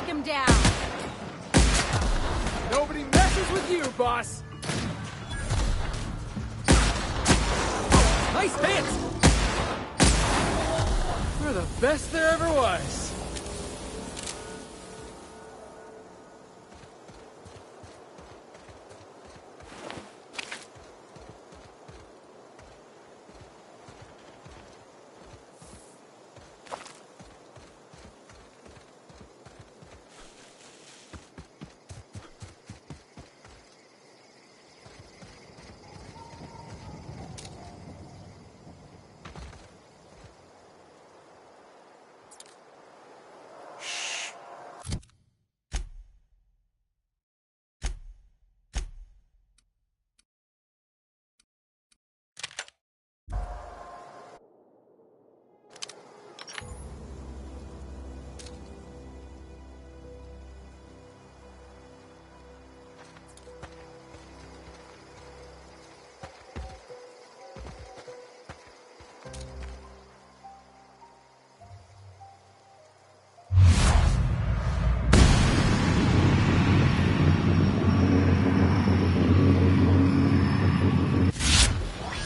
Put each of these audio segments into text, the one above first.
him down. Nobody messes with you, boss. Nice hit! You're the best there ever was.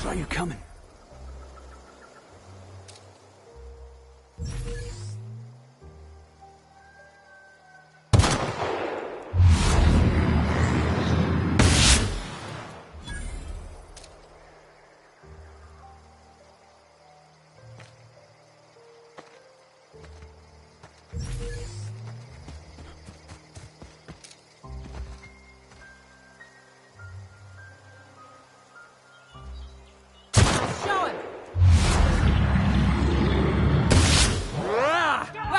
Are you coming?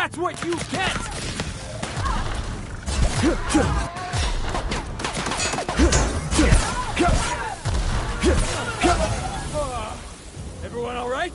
That's what you get! Everyone all right?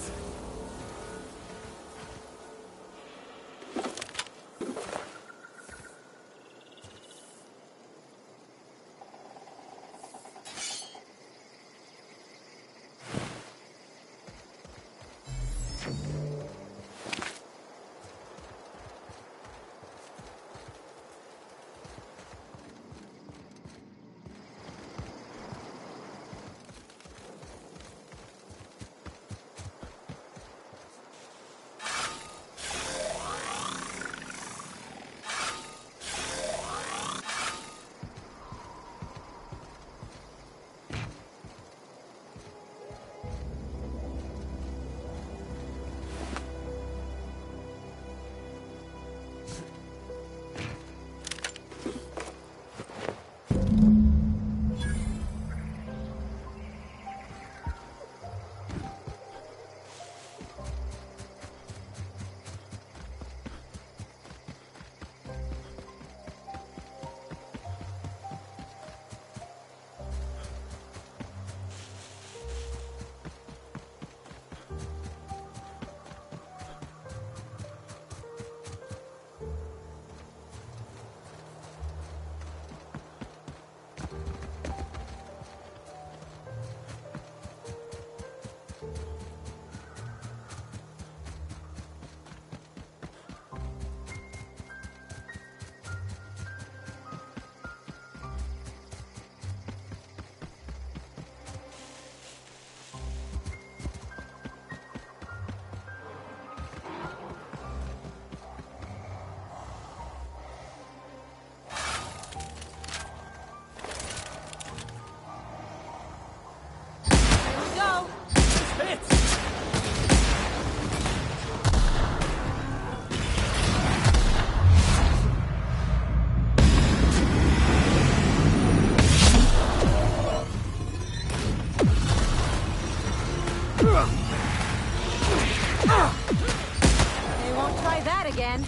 They won't try that again.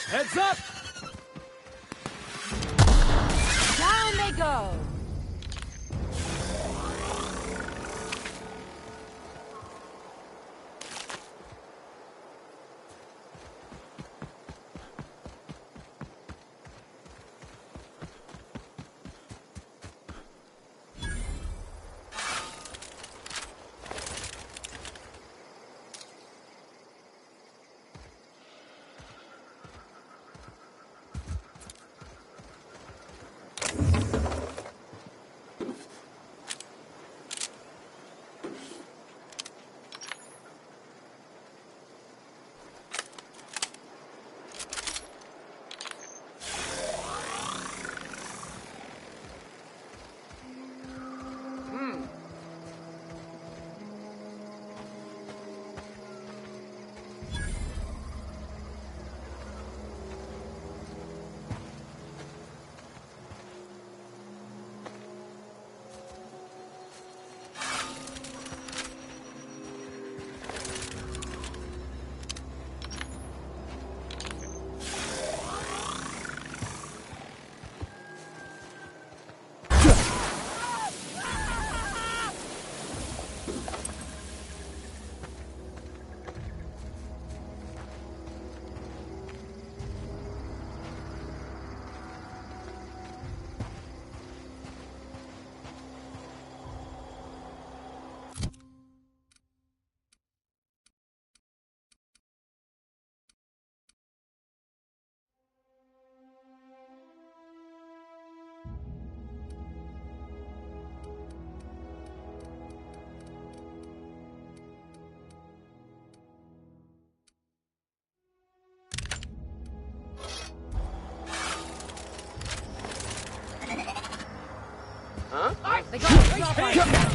Heads up! Down they go! They got a drop on you.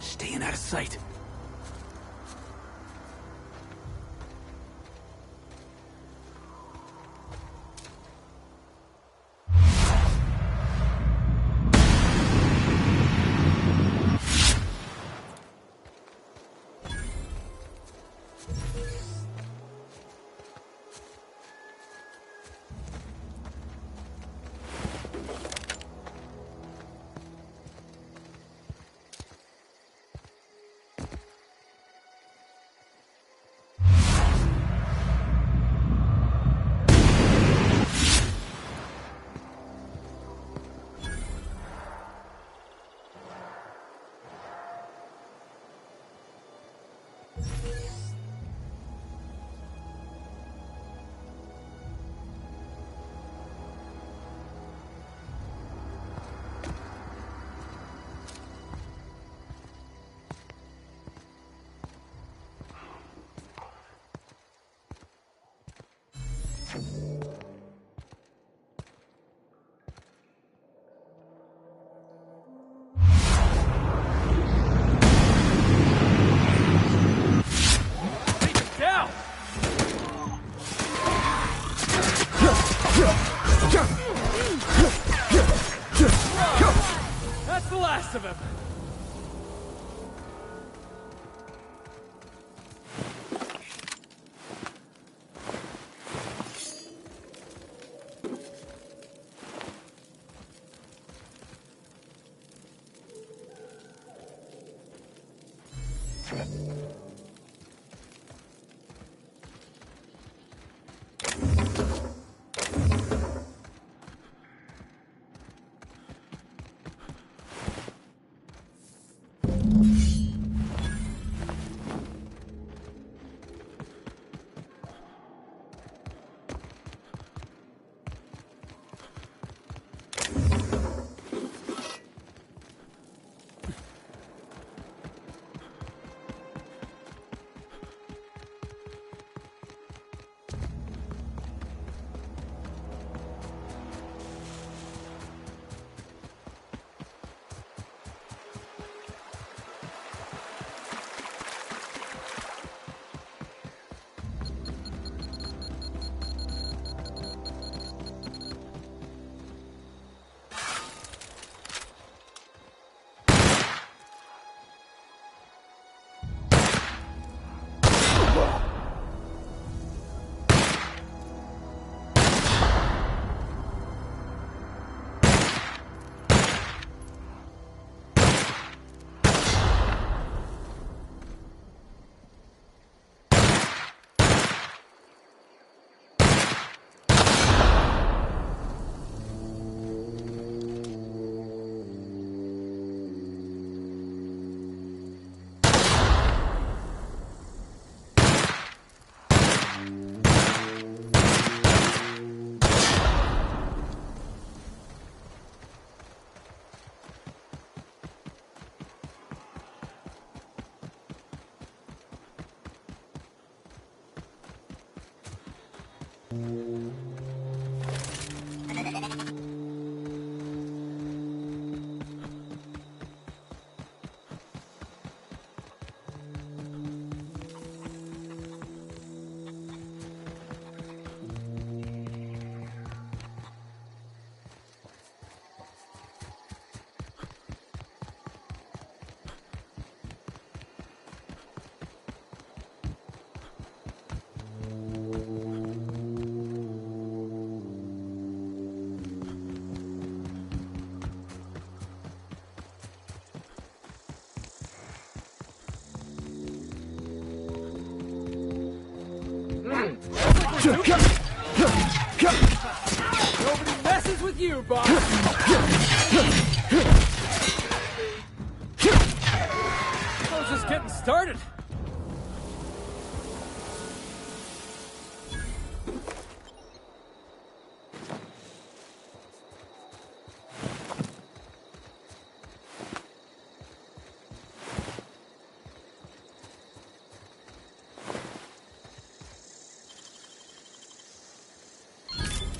Staying out of sight. Down! That's the last of him. Nobody messes with you, boss! I was just getting started.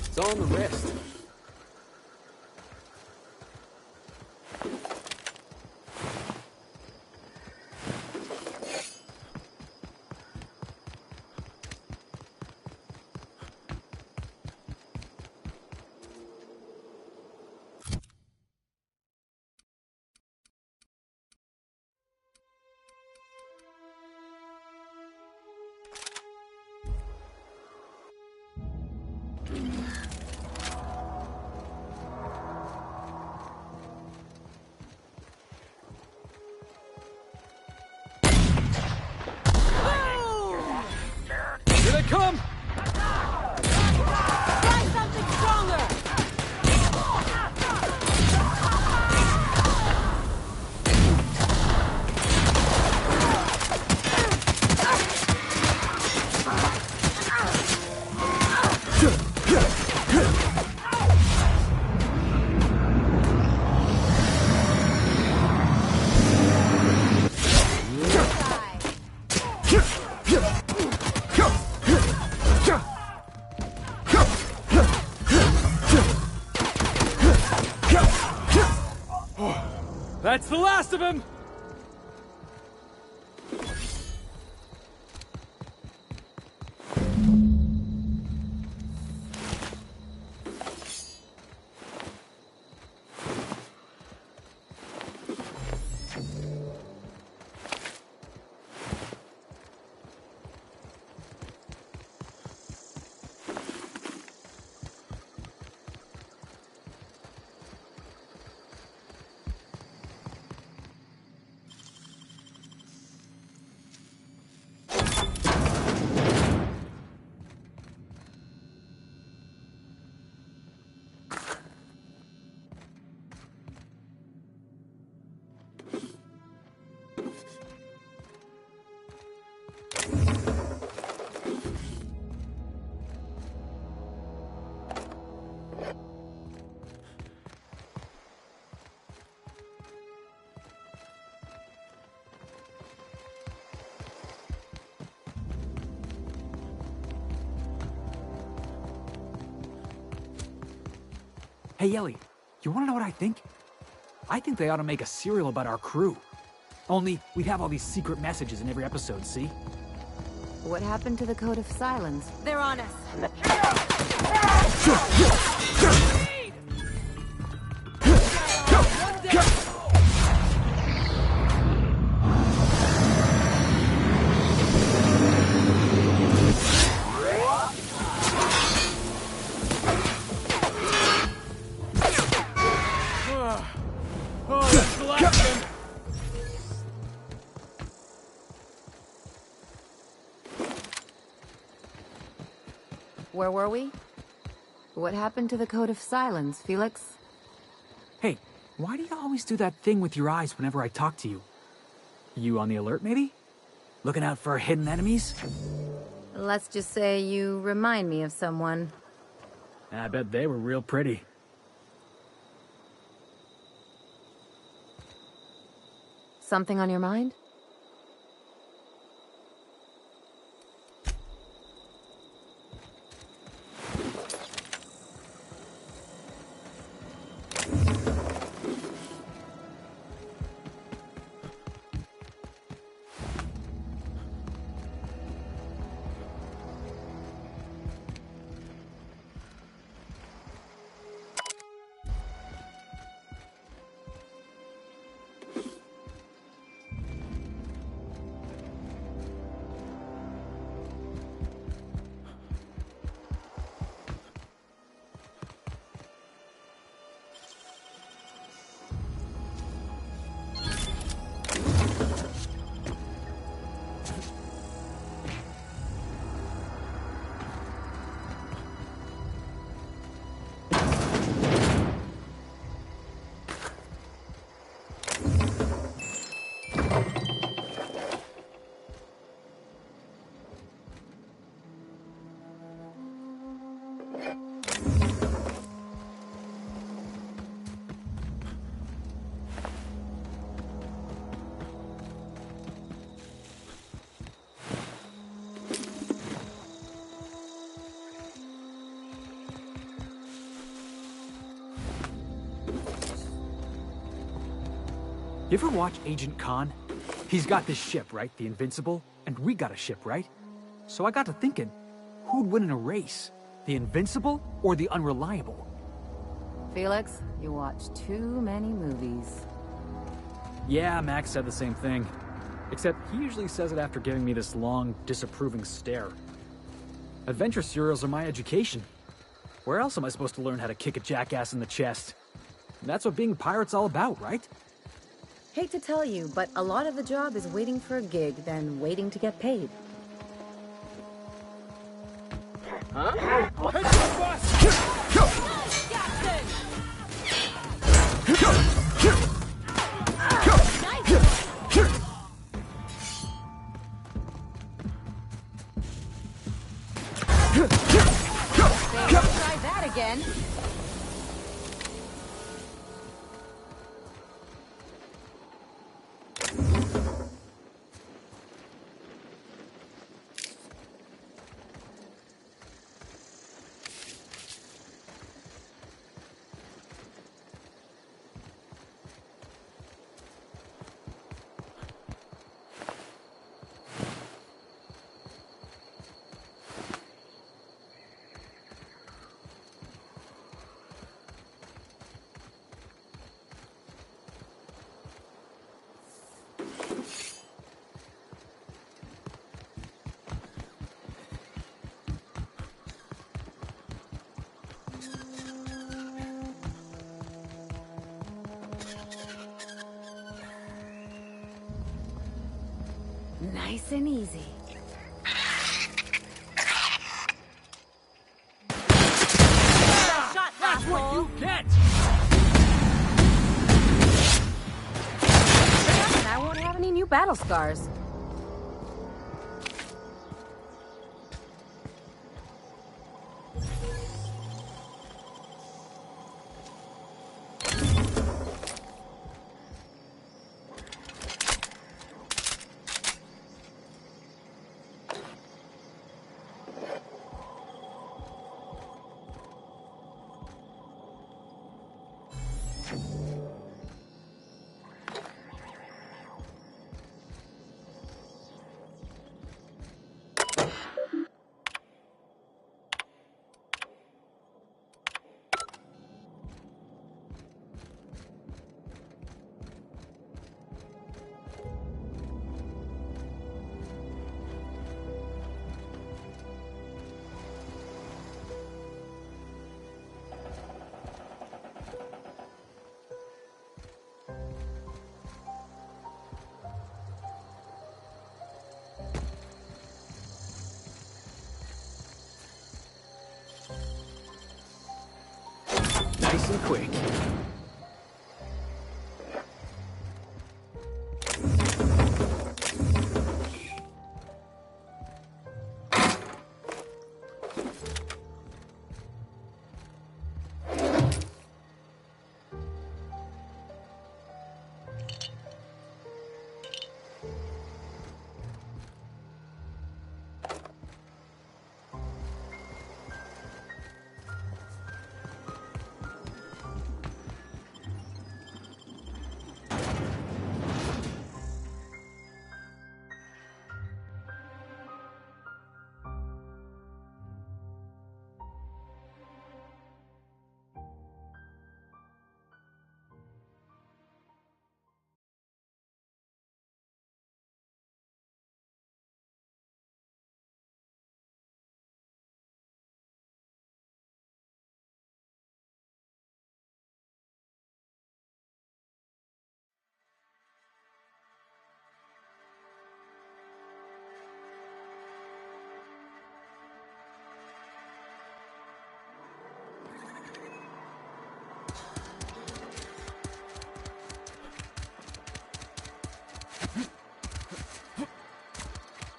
It's all in the wrist. That's the last of him! Hey, Ellie, you wanna know what I think? I think they ought to make a serial about our crew. Only, we'd have all these secret messages in every episode, see? What happened to the Code of Silence? They're on us. Oh, that's the last of him! Where were we? What happened to the Code of Silence, Felix? Hey, why do you always do that thing with your eyes whenever I talk to you? You on the alert, maybe? Looking out for hidden enemies? Let's just say you remind me of someone. I bet they were real pretty. Something on your mind? You ever watch Agent Khan? He's got this ship, right? The Invincible? And we got a ship, right? So I got to thinking, who'd win in a race? The Invincible or the Unreliable? Felix, you watch too many movies. Yeah, Max said the same thing. Except he usually says it after giving me this long, disapproving stare. Adventure serials are my education. Where else am I supposed to learn how to kick a jackass in the chest? That's what being a pirate's all about, right? Hate to tell you, but a lot of the job is waiting for a gig, then waiting to get paid. Huh? Head to the bus! Try that again. Nice and easy. Shot, That's what asshole. you get! And I won't have any new battle scars. Nice and quick.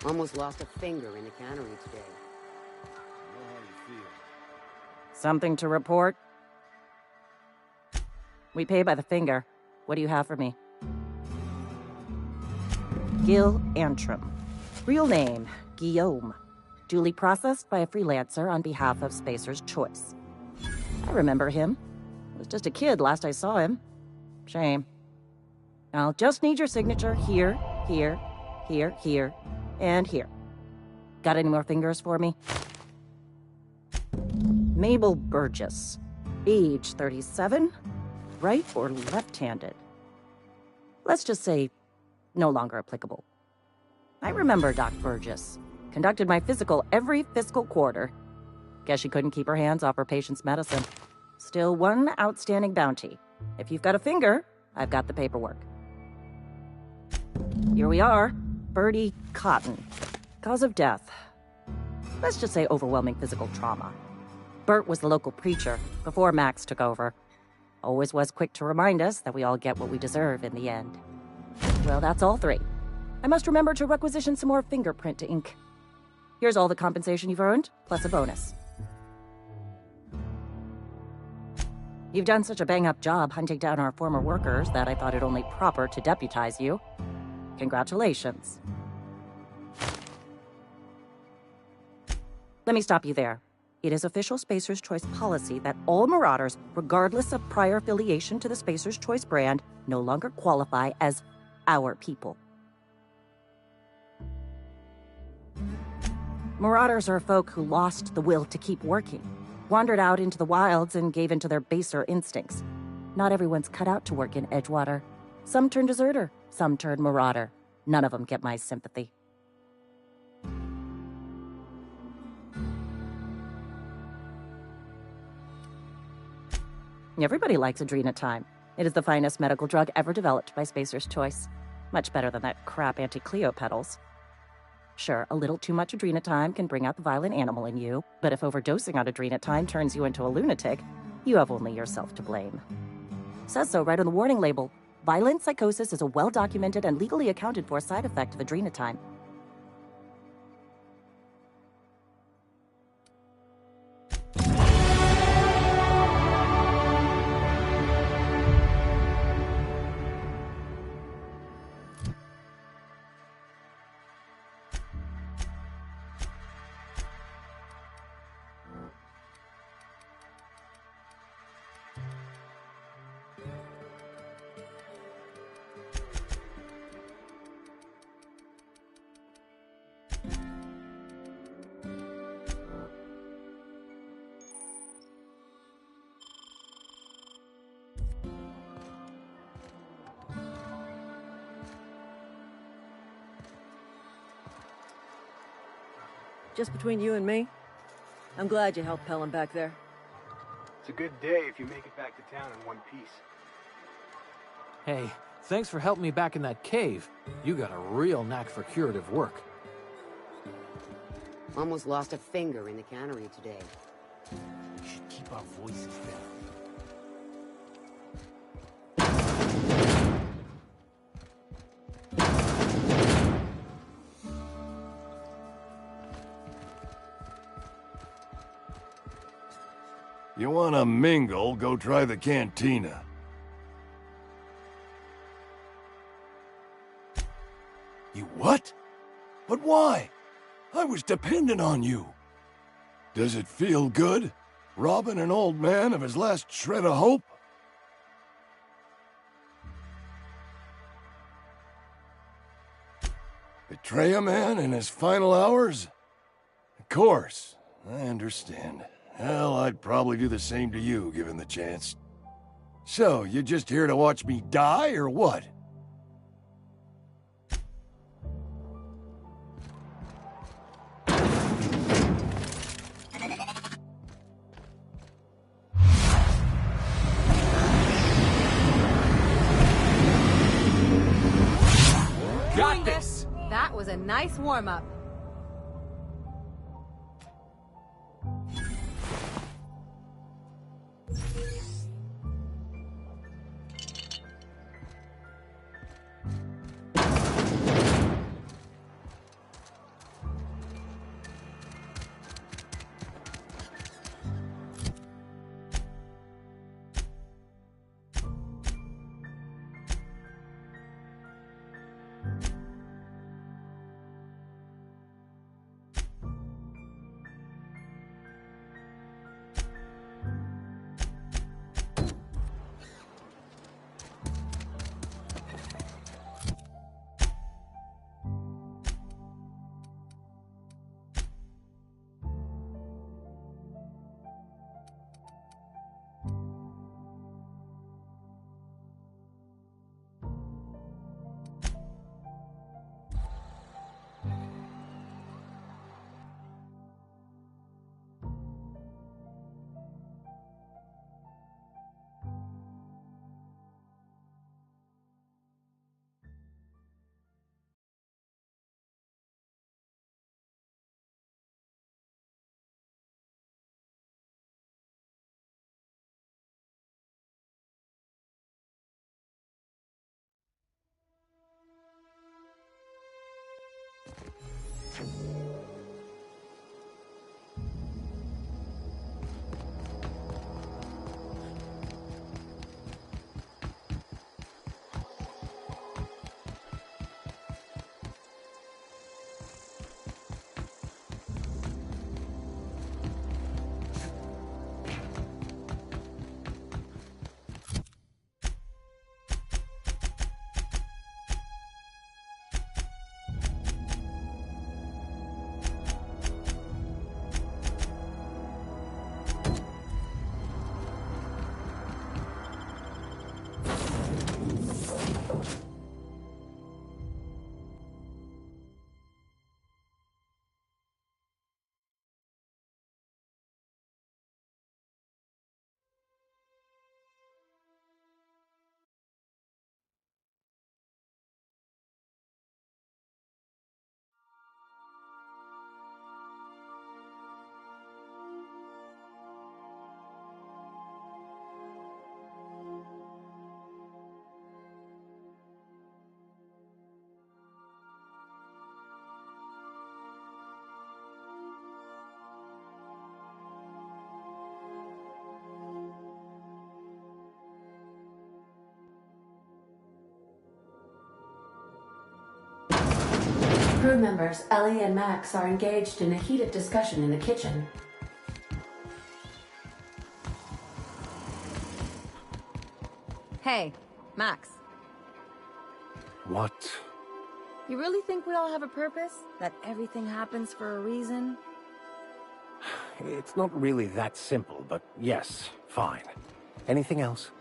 Almost lost a finger in the cannery today. Something to report? We pay by the finger. What do you have for me? Gil Antrim. Real name, Guillaume. Duly processed by a freelancer on behalf of Spacer's Choice. I remember him. I was just a kid last I saw him. Shame. I'll just need your signature here, here, here, here, and here. Got any more fingers for me? Mabel Burgess. Age 37. Right or left-handed? Let's just say no longer applicable. I remember Doc Burgess. Conducted my physical every fiscal quarter. Guess she couldn't keep her hands off her patient's medicine. Still one outstanding bounty. If you've got a finger, I've got the paperwork. Here we are. Bertie Cotton. Cause of death. Let's just say overwhelming physical trauma. Bert was the local preacher before Max took over. Always was quick to remind us that we all get what we deserve in the end. Well, that's all three. I must remember to requisition some more fingerprint ink. Here's all the compensation you've earned, plus a bonus. You've done such a bang-up job hunting down our former workers that I thought it only proper to deputize you. Congratulations. Let me stop you there. It is official Spacer's Choice policy that all Marauders, regardless of prior affiliation to the Spacer's Choice brand, no longer qualify as our people. Marauders are folk who lost the will to keep working, wandered out into the wilds and gave into their baser instincts. Not everyone's cut out to work in Edgewater. Some turn deserter, some turn marauder. None of them get my sympathy. Everybody likes Adrenatime. It is the finest medical drug ever developed by Spacer's Choice. Much better than that crap anti-Cleo pedals. Sure, a little too much adrenatime can bring out the violent animal in you, but if overdosing on adrenatime turns you into a lunatic, you have only yourself to blame. Says so right on the warning label. Violent psychosis is a well-documented and legally accounted for side effect of adrenatime. Just between you and me, I'm glad you helped Pelham back there. It's a good day if you make it back to town in one piece. Hey, thanks for helping me back in that cave. You got a real knack for curative work. Almost lost a finger in the cannery today. We should keep our voices down. You wanna mingle, go try the cantina. You what? But why? I was dependent on you. Does it feel good? Robbing an old man of his last shred of hope? Betray a man in his final hours? Of course, I understand. Hell, I'd probably do the same to you, given the chance. So, you just here to watch me die, or what? Got this! That was a nice warm-up. Crew members Ellie and Max are engaged in a heated discussion in the kitchen. Hey, Max. What? You really think we all have a purpose? That everything happens for a reason? It's not really that simple, but yes, fine. Anything else?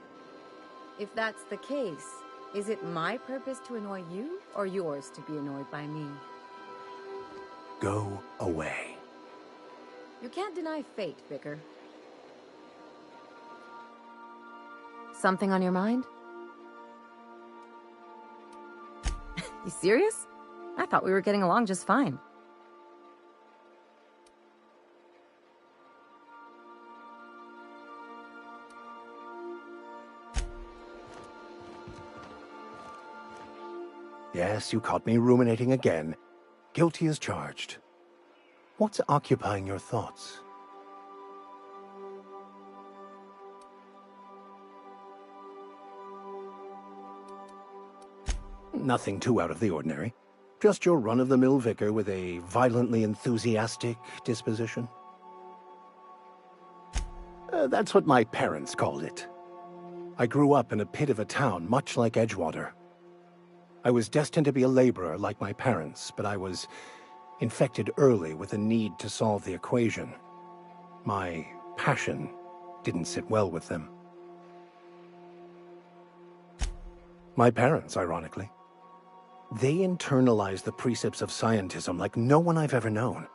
If that's the case, is it my purpose to annoy you, or yours to be annoyed by me? Go away. You can't deny fate, Vicar. Something on your mind? You serious? I thought we were getting along just fine. Yes, you caught me ruminating again. Guilty as charged. What's occupying your thoughts? Nothing too out of the ordinary. Just your run-of-the-mill vicar with a violently enthusiastic disposition. That's what my parents called it. I grew up in a pit of a town much like Edgewater. I was destined to be a laborer like my parents, but I was infected early with a need to solve the equation. My passion didn't sit well with them. My parents, ironically. They internalized the precepts of scientism like no one I've ever known.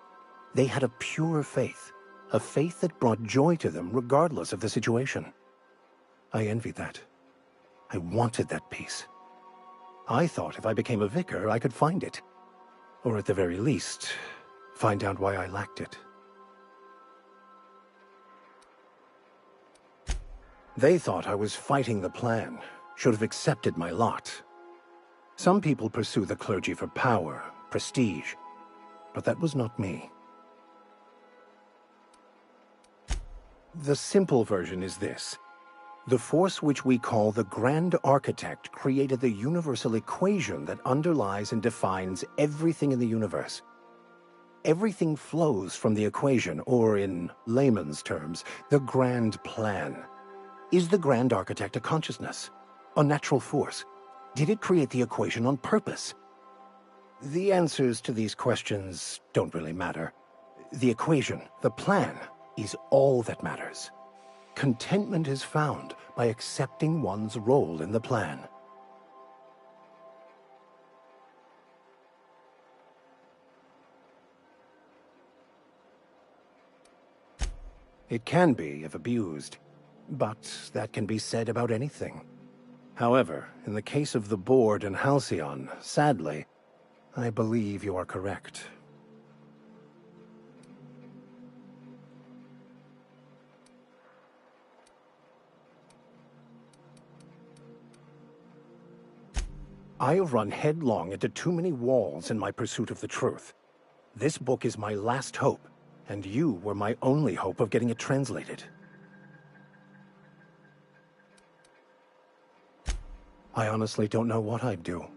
They had a pure faith, a faith that brought joy to them regardless of the situation. I envied that. I wanted that peace. I thought if I became a vicar, I could find it. Or at the very least, find out why I lacked it. They thought I was fighting the plan, should have accepted my lot. Some people pursue the clergy for power, prestige, but that was not me. The simple version is this. The force which we call the Grand Architect created the universal equation that underlies and defines everything in the universe. Everything flows from the equation, or in layman's terms, the grand plan. Is the Grand Architect a consciousness? A natural force? Did it create the equation on purpose? The answers to these questions don't really matter. The equation, the plan, is all that matters. Contentment is found by accepting one's role in the plan. It can be if abused, but that can be said about anything. However, in the case of the Board and Halcyon, sadly, I believe you are correct. I have run headlong into too many walls in my pursuit of the truth. This book is my last hope, and you were my only hope of getting it translated. I honestly don't know what I'd do.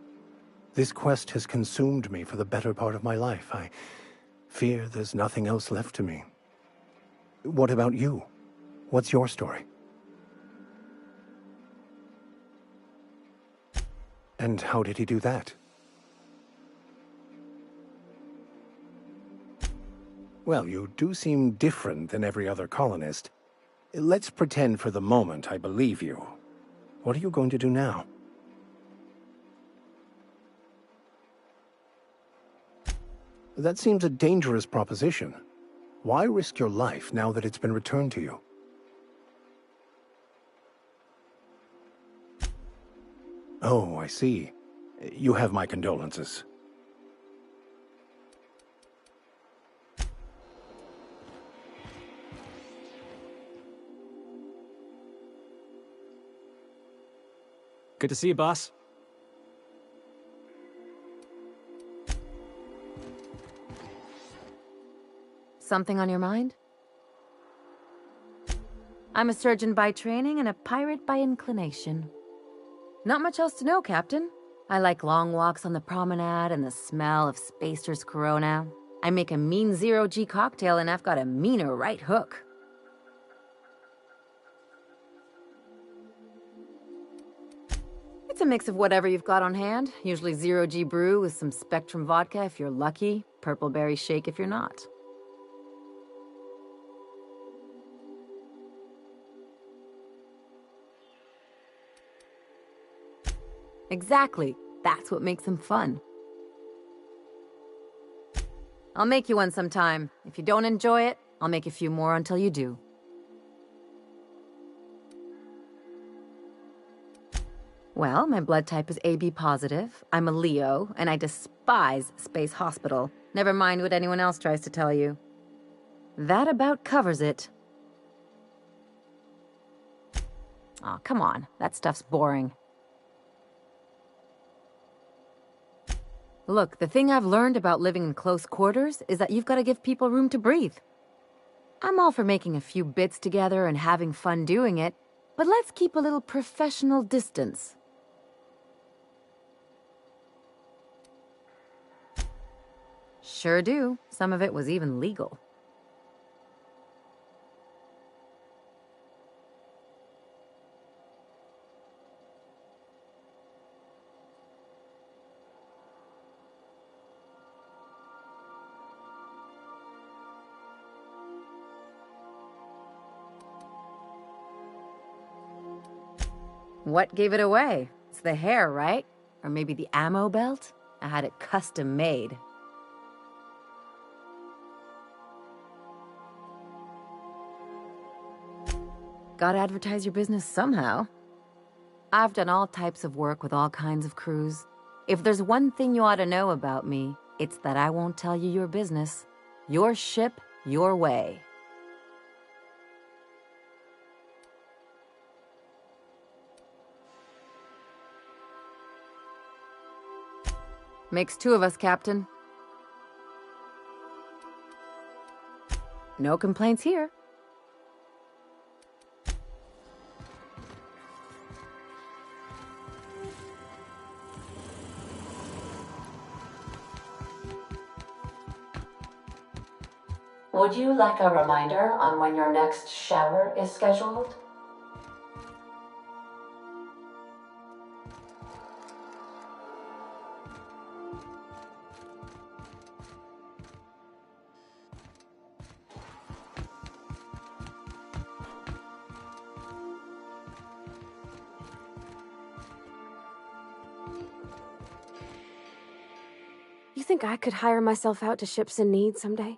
This quest has consumed me for the better part of my life. I fear there's nothing else left to me. What about you? What's your story? And how did he do that? Well, you do seem different than every other colonist. Let's pretend for the moment I believe you. What are you going to do now? That seems a dangerous proposition. Why risk your life now that it's been returned to you? Oh, I see. You have my condolences. Good to see you, boss. Something on your mind? I'm a surgeon by training and a pirate by inclination. Not much else to know, Captain. I like long walks on the promenade and the smell of Spacer's Corona. I make a mean zero-G cocktail and I've got a meaner right hook. It's a mix of whatever you've got on hand. Usually zero-G brew with some Spectrum vodka if you're lucky, purple berry shake if you're not. Exactly. That's what makes them fun. I'll make you one sometime. If you don't enjoy it, I'll make a few more until you do. Well, my blood type is AB positive. I'm a Leo, and I despise Space Hospital. Never mind what anyone else tries to tell you. That about covers it. Aw, come on. That stuff's boring. Look, the thing I've learned about living in close quarters is that you've got to give people room to breathe. I'm all for making a few bits together and having fun doing it, but let's keep a little professional distance. Sure do. Some of it was even legal. What gave it away? It's the hair, right? Or maybe the ammo belt? I had it custom made. Gotta advertise your business somehow. I've done all types of work with all kinds of crews. If there's one thing you ought to know about me, it's that I won't tell you your business. Your ship, your way. Makes two of us, Captain. No complaints here. Would you like a reminder on when your next shower is scheduled? You think I could hire myself out to ships in need someday?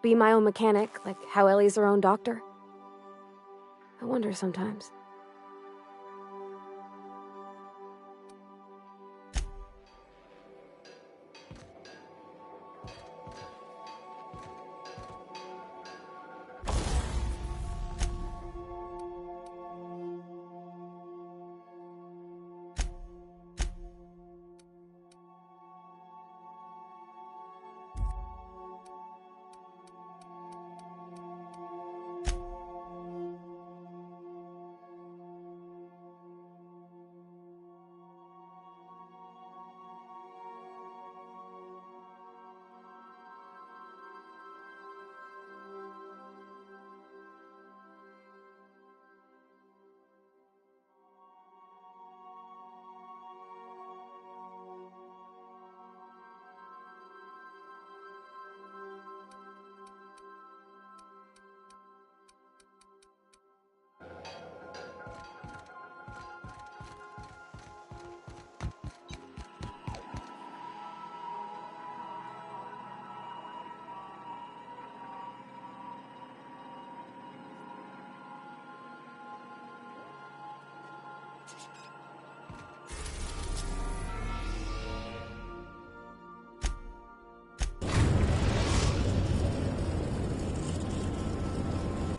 Be my own mechanic, like how Ellie's her own doctor? I wonder sometimes.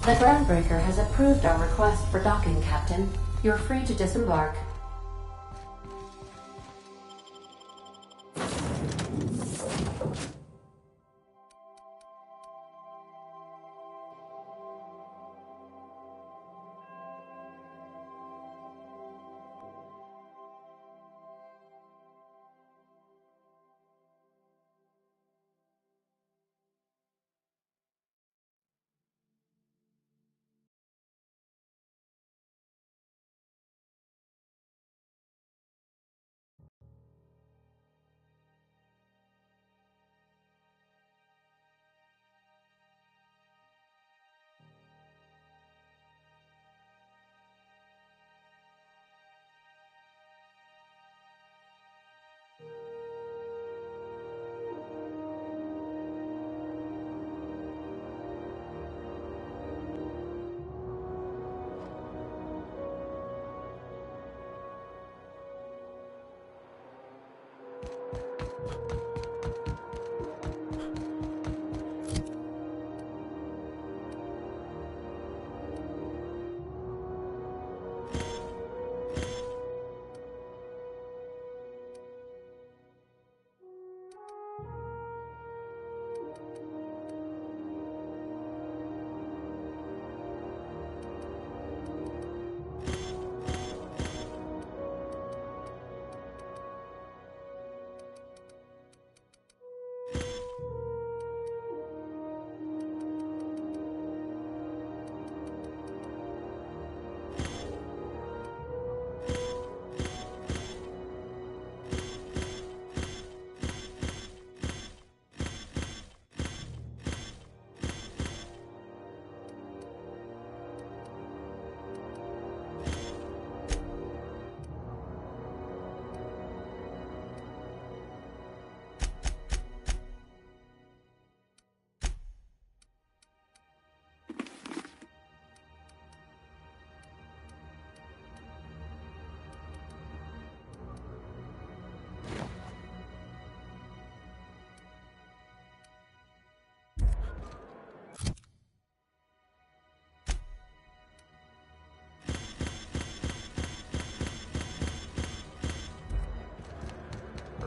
The groundbreaker has approved our request for docking, Captain. You're free to disembark.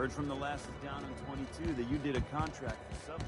Heard from the last down on 22 that you did a contract for Subway.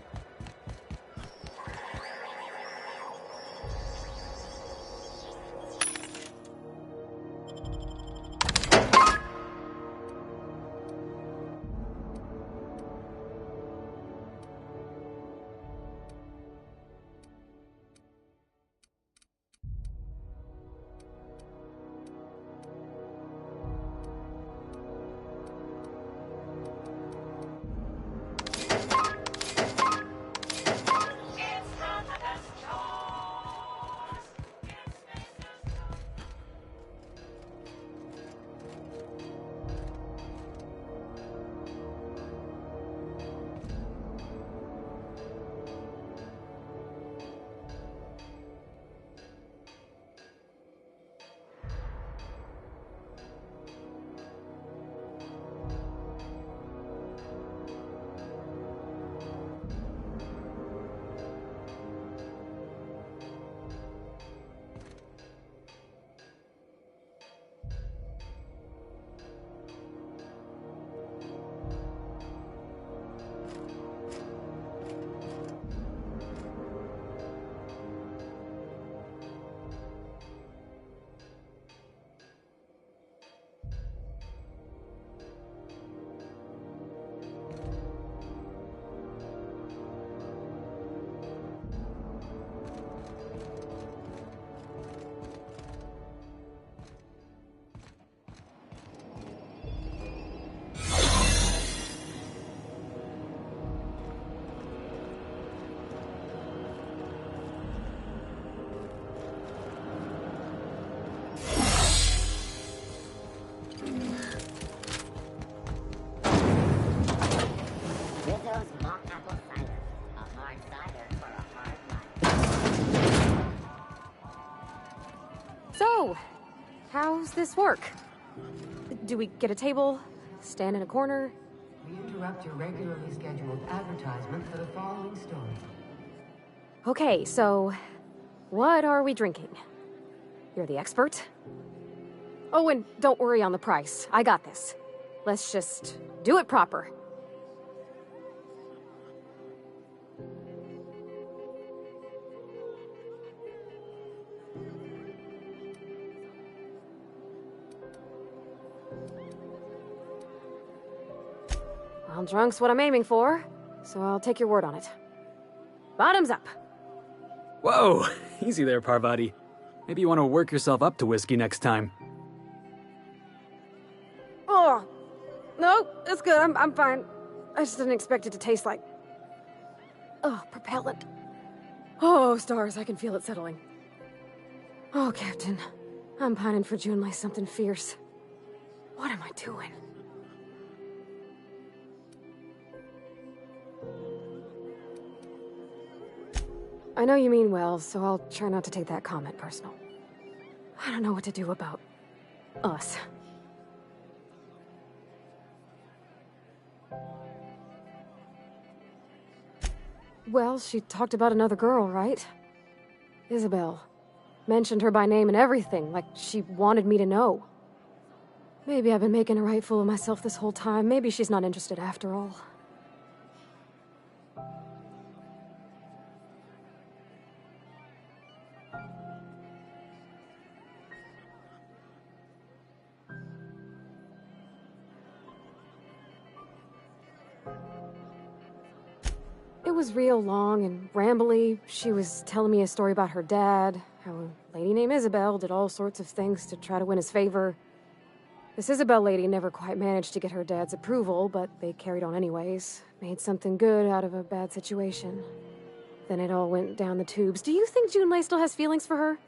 So, how's this work? Do we get a table? Stand in a corner? We interrupt your regularly scheduled advertisement for the following story. Okay, so what are we drinking? You're the expert. Oh, and don't worry on the price. I got this. Let's just do it proper. Well, drunk's what I'm aiming for, so I'll take your word on it. Bottoms up. Whoa! Easy there, Parvati. Maybe you want to work yourself up to whiskey next time. Oh, no, it's good. I'm fine. I just didn't expect it to taste like... Oh, propellant. Oh, stars, I can feel it settling. Oh, Captain. I'm pining for June like something fierce. What am I doing? I know you mean well, so I'll try not to take that comment personal. I don't know what to do about... us. Well, she talked about another girl, right? Isabel. Mentioned her by name and everything, like she wanted me to know. Maybe I've been making a right fool of myself this whole time. Maybe she's not interested after all. It was real long and rambly. She was telling me a story about her dad, how a lady named Isabel did all sorts of things to try to win his favor. This Isabel lady never quite managed to get her dad's approval, but they carried on anyways. Made something good out of a bad situation. Then it all went down the tubes. Do you think Junlei still has feelings for her?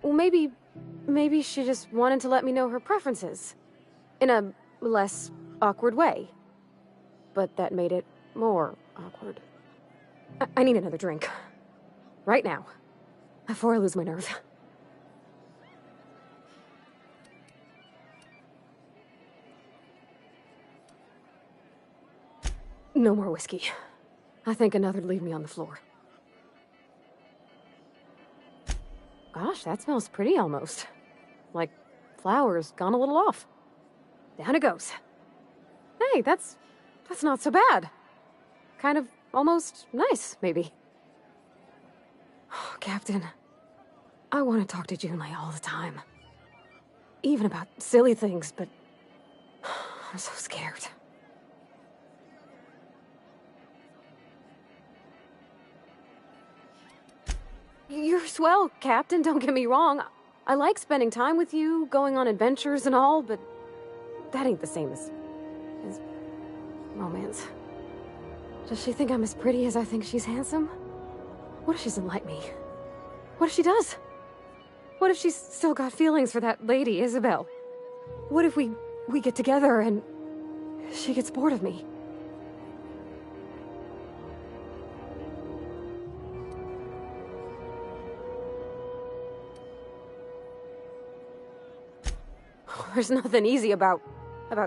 Well, maybe she just wanted to let me know her preferences. In a less awkward way. But that made it more awkward. I need another drink. Right now. Before I lose my nerve. No more whiskey. I think another'd leave me on the floor. Gosh, that smells pretty almost. Like flowers gone a little off. Down it goes. Hey, that's not so bad. Kind of almost nice, maybe. Oh, Captain, I want to talk to Junlei all the time. Even about silly things, but I'm so scared. You're swell, Captain, don't get me wrong. I like spending time with you, going on adventures and all, but that ain't the same as romance. Does she think I'm as pretty as I think she's handsome? What if she doesn't like me? What if she does? What if she's still got feelings for that lady, Isabel? What if we get together and she gets bored of me? There's nothing easy about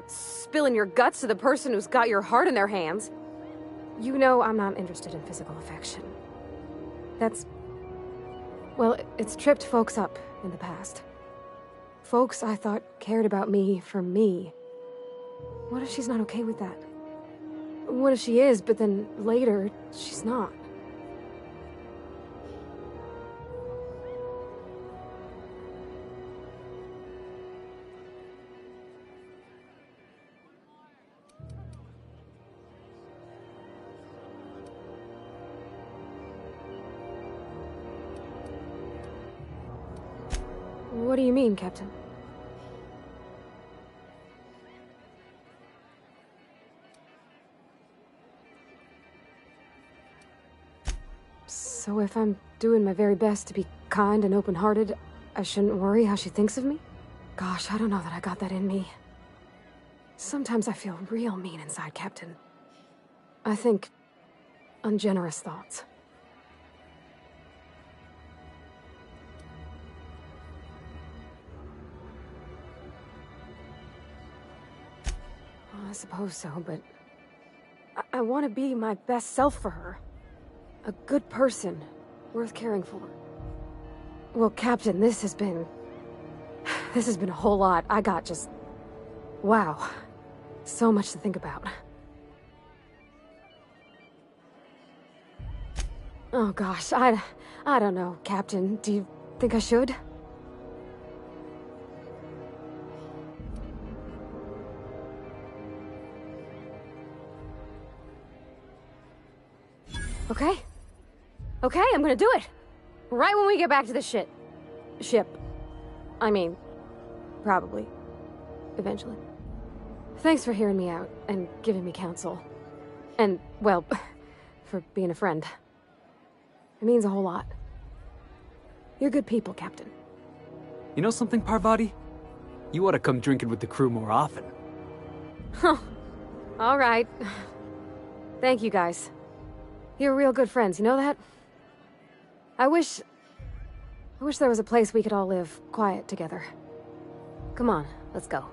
spilling your guts to the person who's got your heart in their hands. You know I'm not interested in physical affection. Well, it's tripped folks up in the past. Folks I thought cared about me for me. What if she's not okay with that? What if she is, but then later, she's not? What do you mean, Captain? So if I'm doing my very best to be kind and open-hearted, I shouldn't worry how she thinks of me? Gosh, I don't know that I got that in me. Sometimes I feel real mean inside, Captain. I think ungenerous thoughts. I suppose so, but I want to be my best self for her. A good person, worth caring for. Well, Captain, this has been a whole lot. I got just... wow. So much to think about. Oh gosh, I don't know, Captain. Do you think I should? Okay, I'm gonna do it. Right when we get back to the ship. I mean, probably. Eventually. Thanks for hearing me out and giving me counsel. And, well, for being a friend. It means a whole lot. You're good people, Captain. You know something, Parvati? You ought to come drinking with the crew more often. Huh. All right. Thank you, guys. You're real good friends, you know that? I wish there was a place we could all live quiet together. Come on, let's go.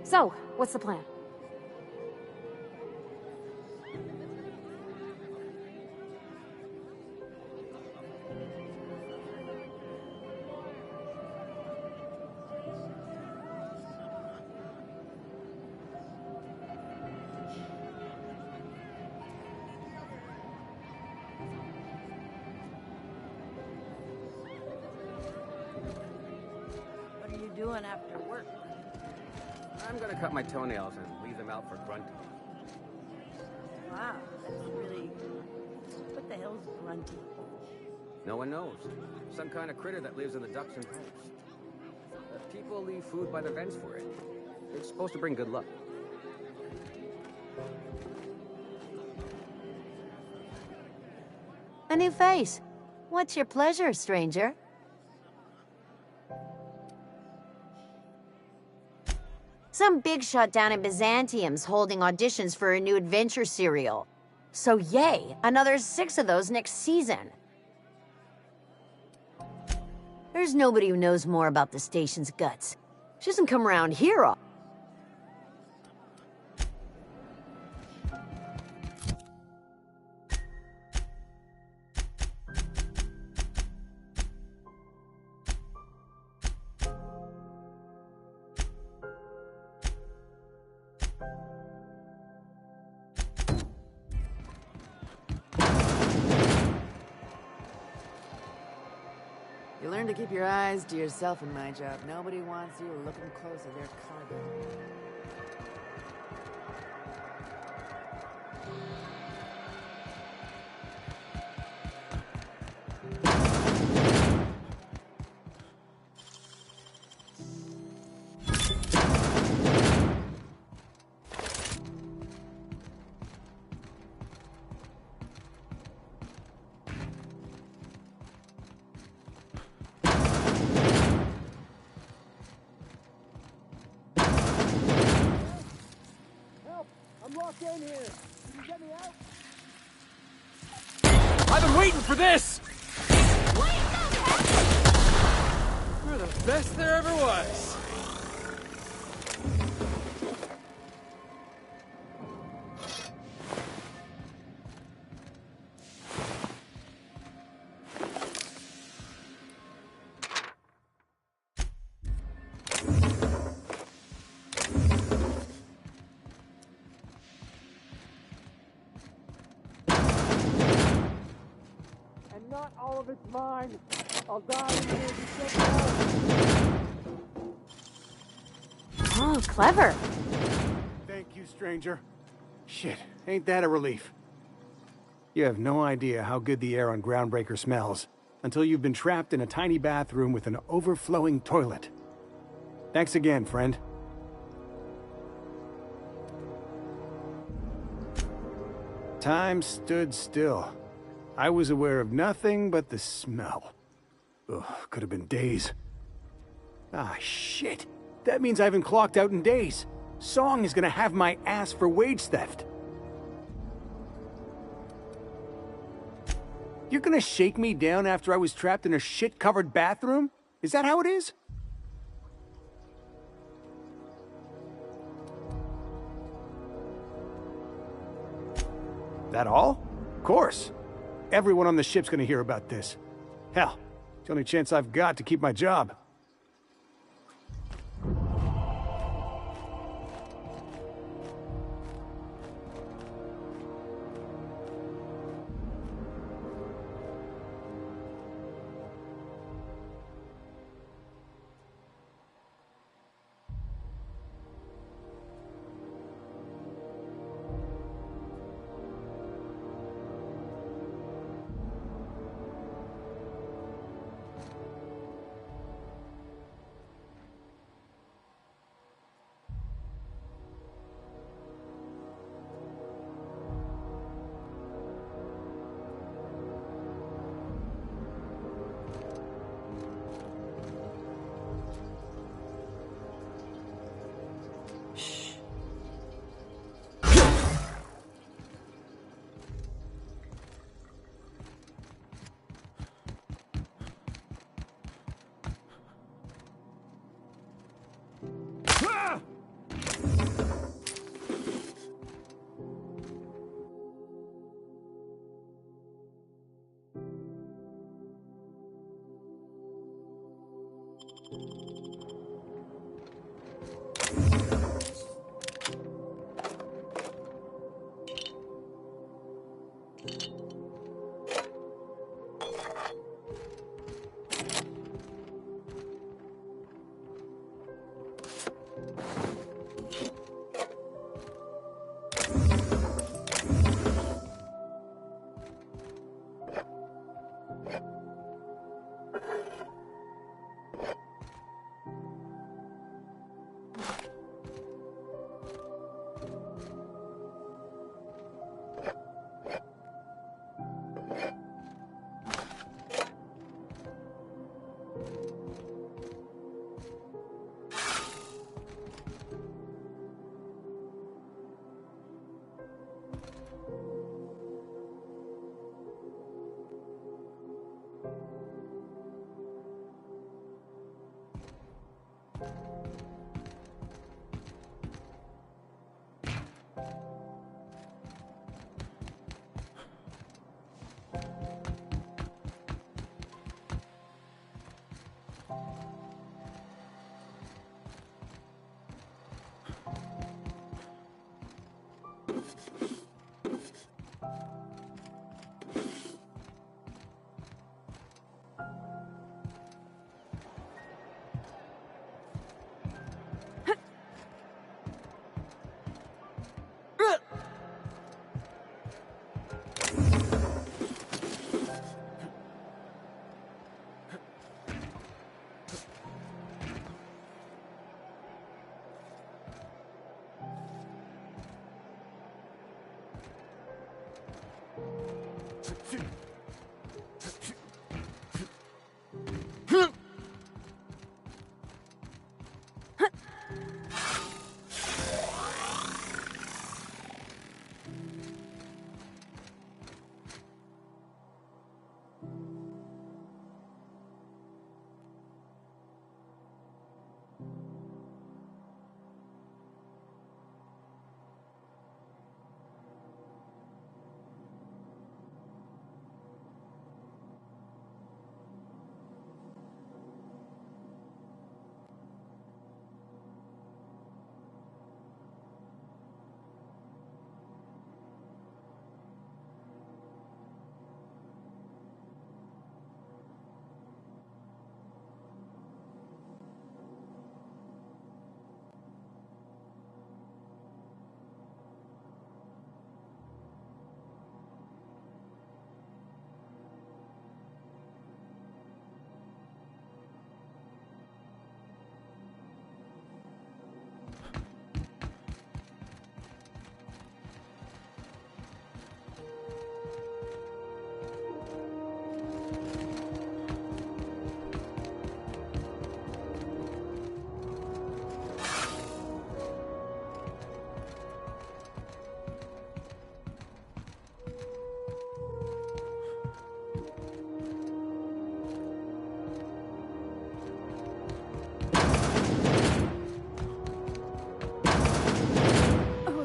So, what's the plan? doing after work? I'm gonna cut my toenails and leave them out for grunting. Wow, that's really... What the hell's grunty? No one knows. Some kind of critter that lives in the ducks and pipes. People leave food by the vents for it. It's supposed to bring good luck. A new face. What's your pleasure, stranger? Some big shot down in Byzantium's holding auditions for a new adventure serial. So yay, another 6 of those next season. There's nobody who knows more about the station's guts. She doesn't come around here all... You learn to keep your eyes to yourself in my job. Nobody wants you looking close at their cargo. I'm locked in here. Can you get me out? I've been waiting for this! You're the best there ever was. Not all of it's mine. I'll die in here if you check it out. Oh, clever. Thank you, stranger. Shit, ain't that a relief? You have no idea how good the air on Groundbreaker smells until you've been trapped in a tiny bathroom with an overflowing toilet. Thanks again, friend. Time stood still. I was aware of nothing but the smell. Ugh, could have been days. Ah, shit. That means I haven't clocked out in days. Song is gonna have my ass for wage theft. You're gonna shake me down after I was trapped in a shit-covered bathroom? Is that how it is? That all? Of course. Everyone on the ship's gonna hear about this. Hell, it's the only chance I've got to keep my job.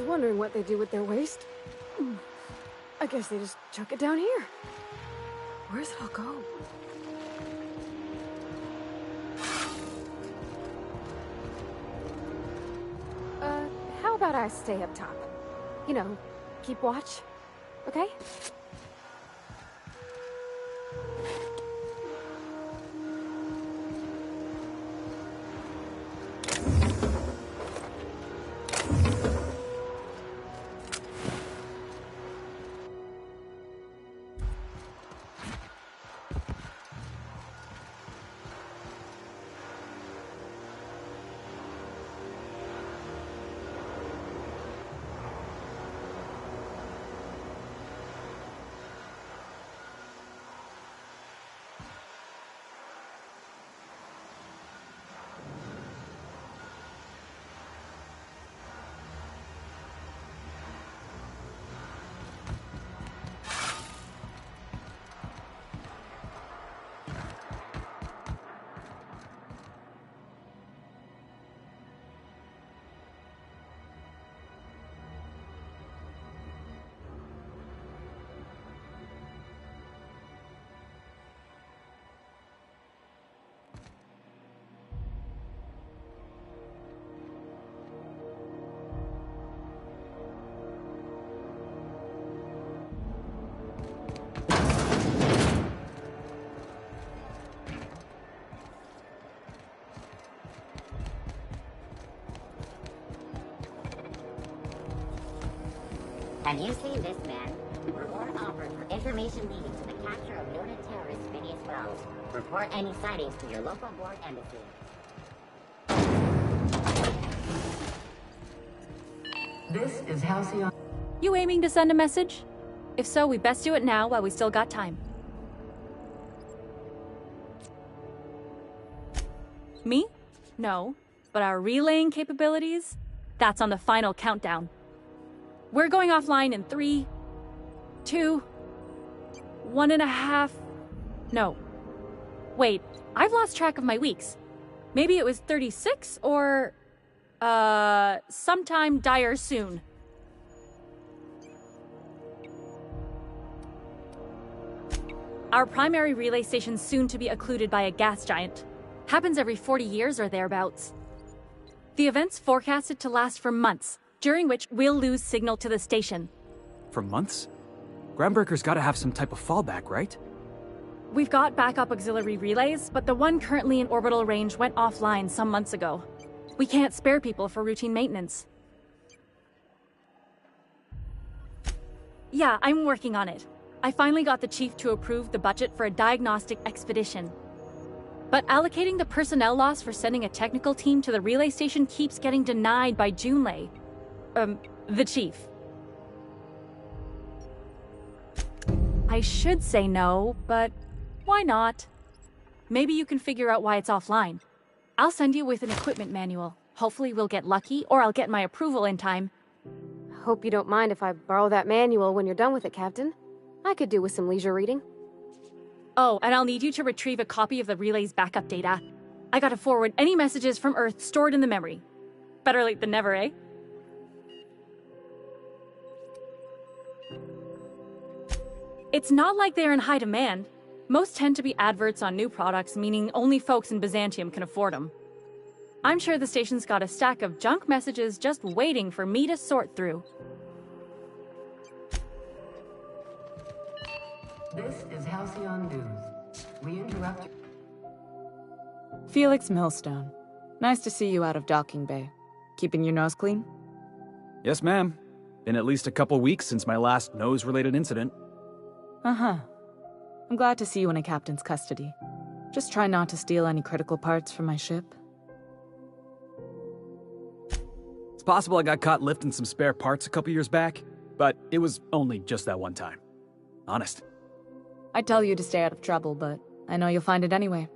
Wondering what they do with their waste. I guess they just chuck it down here. Where's it all go? How about I stay up top? You know, keep watch, okay? Have you seen this man? Reward offered for information leading to the capture of noted terrorist Phineas Wells. Report any sightings to your local board embassy. This is Halcyon. You aiming to send a message? If so, we best do it now while we still got time. Me? No. But our relaying capabilities? That's on the final countdown. We're going offline in 3, 2, 1.5... No. Wait, I've lost track of my weeks. Maybe it was 36 or... sometime dire soon. Our primary relay station's soon to be occluded by a gas giant. Happens every 40 years or thereabouts. The event's forecasted to last for months, during which we'll lose signal to the station. For months? Groundbreaker's gotta have some type of fallback, right? We've got backup auxiliary relays, but the one currently in orbital range went offline some months ago. We can't spare people for routine maintenance. Yeah, I'm working on it. I finally got the chief to approve the budget for a diagnostic expedition. But allocating the personnel loss for sending a technical team to the relay station keeps getting denied by Junlei. The chief. I should say no, but why not? Maybe you can figure out why it's offline. I'll send you with an equipment manual. Hopefully we'll get lucky, or I'll get my approval in time. Hope you don't mind if I borrow that manual when you're done with it, Captain. I could do with some leisure reading. Oh, and I'll need you to retrieve a copy of the relay's backup data. I gotta forward any messages from Earth stored in the memory. Better late than never, eh? It's not like they're in high demand. Most tend to be adverts on new products, meaning only folks in Byzantium can afford them. I'm sure the station's got a stack of junk messages just waiting for me to sort through. This is Halcyon News. We interrupt. Felix Millstone. Nice to see you out of docking bay. Keeping your nose clean? Yes, ma'am. Been at least a couple weeks since my last nose-related incident. Uh-huh. I'm glad to see you in a captain's custody. Just try not to steal any critical parts from my ship. It's possible I got caught lifting some spare parts a couple years back, but it was only just that one time. Honest. I'd tell you to stay out of trouble, but I know you'll find it anyway.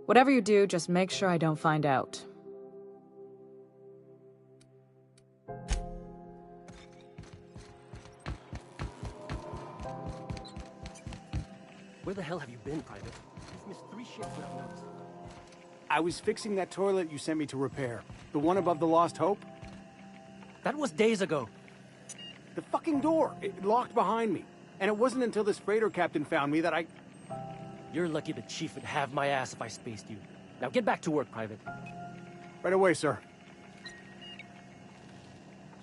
Whatever you do, just make sure I don't find out. Where the hell have you been, Private? You've missed 3 shifts without notice. I was fixing that toilet you sent me to repair. The one above the Lost Hope? That was days ago. The fucking door. It locked behind me. And it wasn't until this freighter captain found me that I... You're lucky the chief would have my ass if I spaced you. Now get back to work, Private. Right away, sir.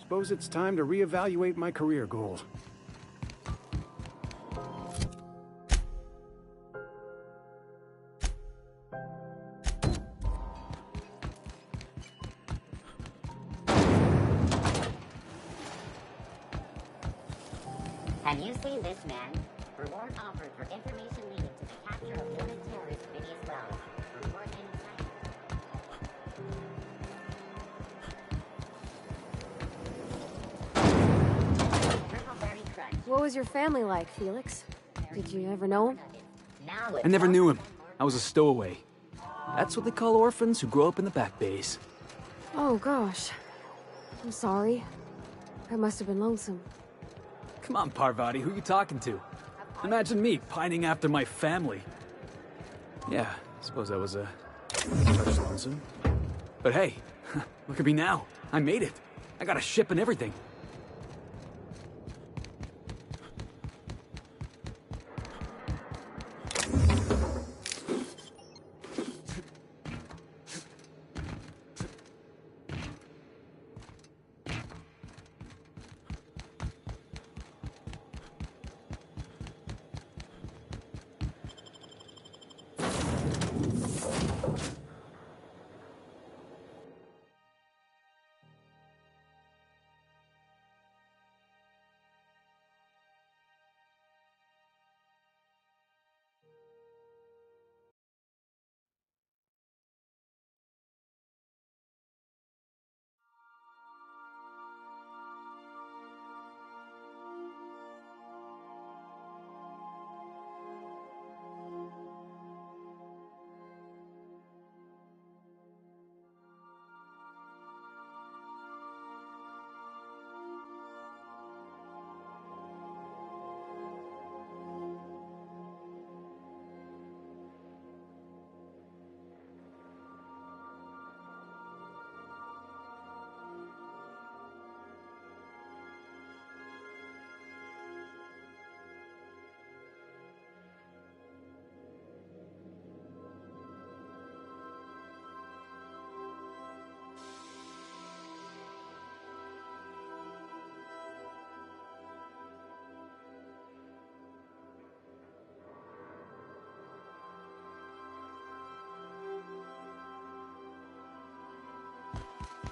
Suppose it's time to reevaluate my career goals. Have you seen this man? Reward offered for information leading to the capture of noted terrorist Phineas Wells. Report any sightings. What was your family like, Felix? Did you ever know him? I never knew him. I was a stowaway. That's what they call orphans who grow up in the back bays. Oh, gosh. I'm sorry. I must have been lonesome. Come on, Parvati, who you talking to? Imagine me pining after my family. Yeah, I suppose I was a touch lonesome. But hey, look at me now. I made it. I got a ship and everything.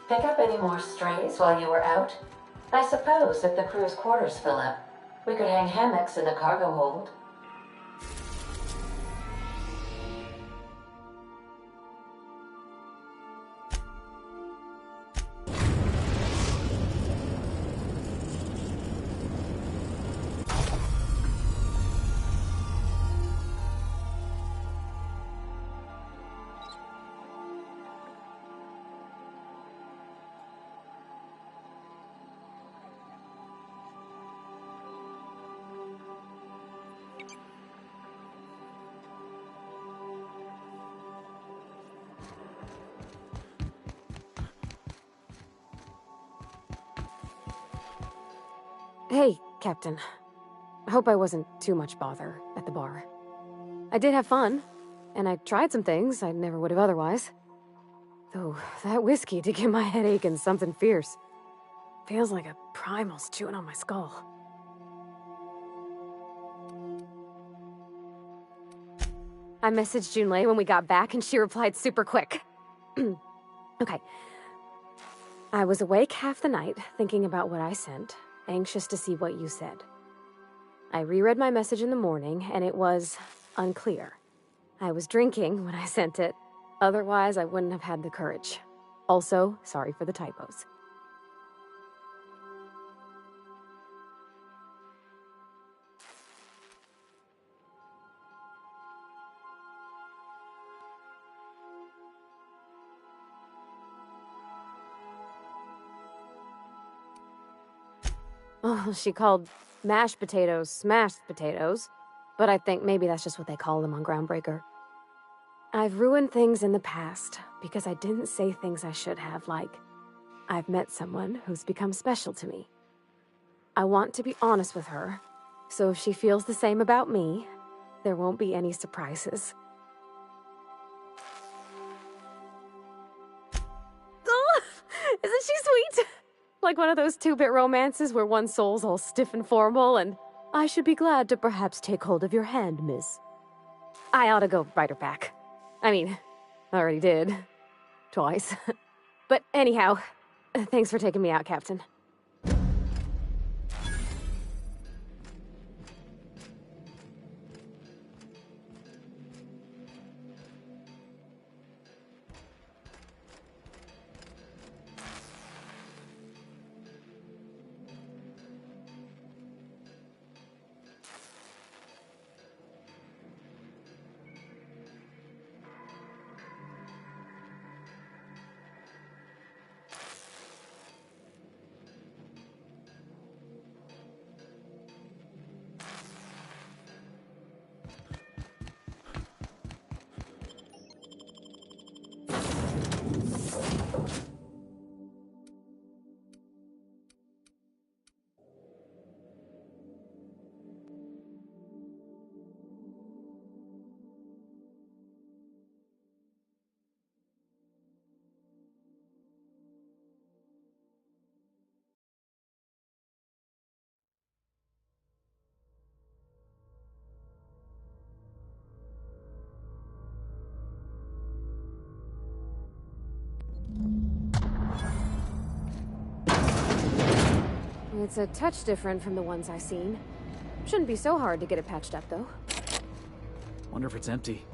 Pick up any more strays while you were out? I suppose if the crew's quarters fill up, we could hang hammocks in the cargo hold. Hey, Captain. I hope I wasn't too much bother at the bar. I did have fun, and I tried some things I never would have otherwise. Though, that whiskey did give my head aching something fierce. Feels like a primal's chewing on my skull. I messaged Junlei when we got back, and she replied super quick. Okay. I was awake half the night, thinking about what I sent, anxious to see what you said. I reread my message in the morning, and it was unclear. I was drinking when I sent it. Otherwise, I wouldn't have had the courage. Also, sorry for the typos. Oh, she called mashed potatoes smashed potatoes, but I think maybe that's just what they call them on Groundbreaker. I've ruined things in the past because I didn't say things I should have, like, I've met someone who's become special to me. I want to be honest with her, so if she feels the same about me, there won't be any surprises. Oh, isn't she sweet? Like one of those 2-bit romances where one soul's all stiff and formal and, I should be glad to perhaps take hold of your hand, miss. I ought to go write her back. I mean, I already did. Twice. But anyhow, thanks for taking me out, Captain. It's a touch different from the ones I've seen. Shouldn't be so hard to get it patched up, though. Wonder if it's empty.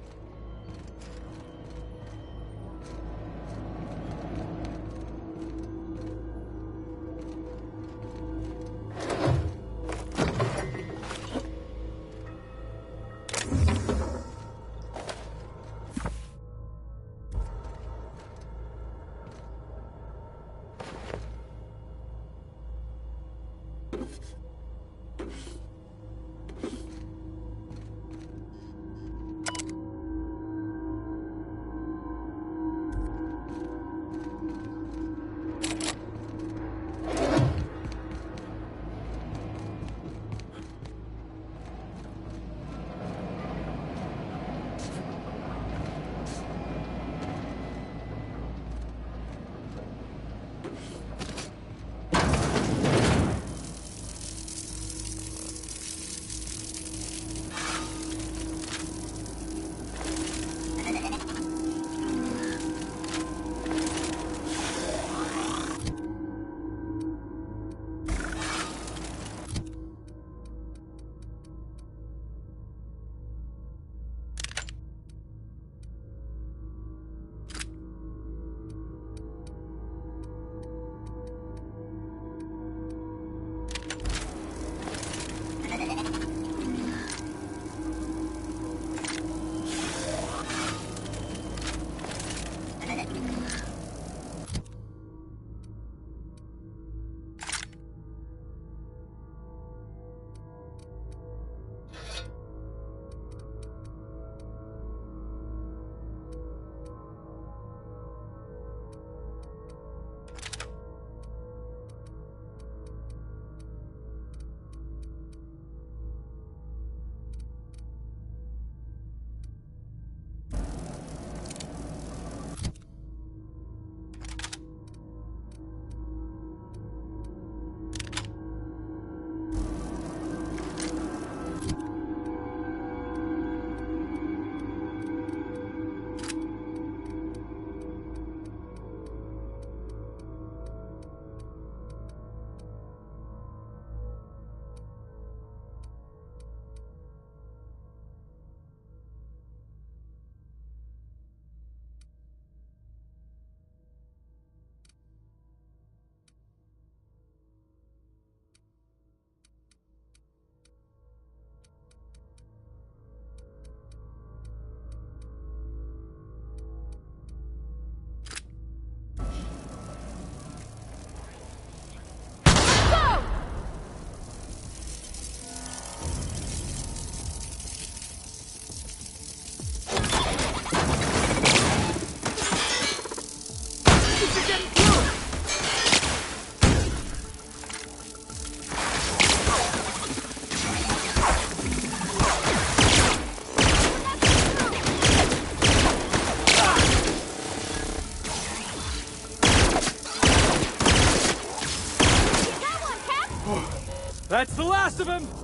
That's the last of him!